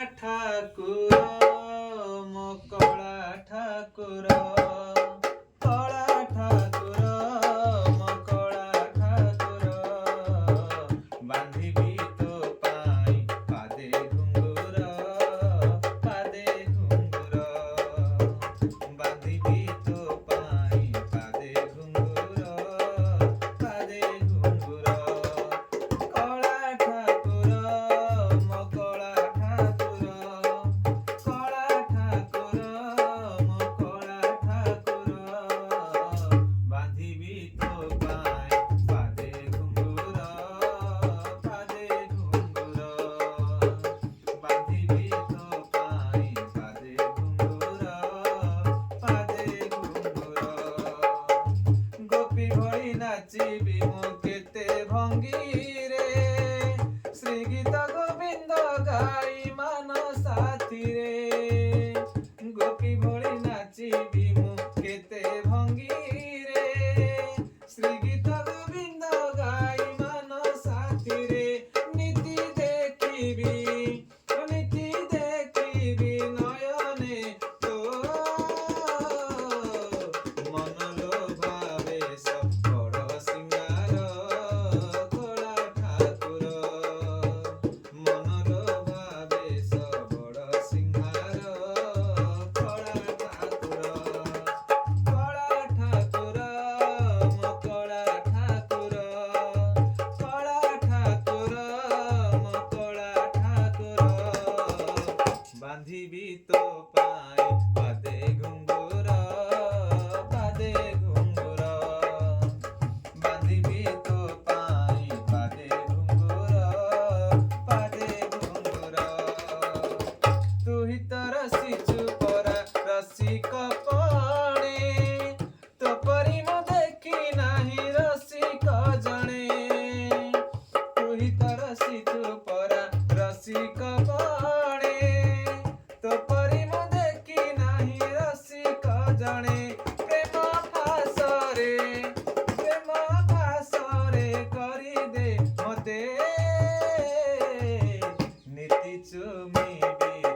ଠାକୁର ମୋ କଳା ଠାକୁର କଳା ଠାକୁର ମୋ କଳା ଠାକୁର ବାନ୍ଧିବି ତୋ ପାଇଁ ପାଦେ ଘୁଙ୍ଗୁର ବାନ୍ଧିବି ତୋ ପାଇଁ ପାଦେ ଘୁଙ୍ଗୁର କଳା ଠାକୁର ମୋ କଳା ଠାକୁର କଳା ଠାକୁର ମୋ କଳା ଠାକୁର ବାନ୍ଧିବି ତୋ ପାଇଁ ପାଦେ ଘୁଙ୍ଗୁର ବାନ୍ଧିବି ତୋ ପାଇଁ ପାଦେ ଘୁଙ୍ଗୁର ଗୋପୀ ଭଳି ନାଚିବି ମୁଁ କେତେ ଭଙ୍ଗୀରେ ଶ୍ରୀଗୀତ ଗୋବିନ୍ଦ ଗାଇ ମାନ ସାଥିରେ ଗୋପୀ ଭଳି ନାଚିବି ମୁଁ କେତେ ଭଙ୍ଗୀରେ ଶ୍ରୀଗୀତ ଗୋବିନ୍ଦ ଗାଇ ମାନ ସାଥିରେ ନୀତି ଦେଖିବି ନୟନେ ତୋ ମନଲୋ ଭାବେଶ ବଡ଼ ସିଙ୍ଗାର କଳା ଠାକୁର ମନଲୋ ଭାବେଶ ବଡ଼ ସିଙ୍ଗାର କଳା ଠାକୁର ମୋ କଳା ଠାକୁର ମୋ କଳା ଠାକୁର ବାନ୍ଧିବି ତୋ ପାଇଁ ପାଦେ ଘୁଙ୍ଗୁର ବାନ୍ଧିବି ତୋ ପାଇଁ ପାଦେ ଘୁଙ୍ଗୁର ତୁ ହି ତ ରସିଛୁ ପରା ରସିକ ପଣେ ତୋ ପରି ମୁଁ ଦେଖି ନାହିଁ ରସିକ ଜଣେ ତୁ ହି ତ ରସିଛୁ ପରା ରସିକ ପଣେ ତୋ ପରି ମୁଁ ଦେଖି ନାହିଁ ରସିକ ଜଣେ ପ୍ରେମ ଫାସରେ କରିଦେ ମତେ ନୀତି ଚୁମିବି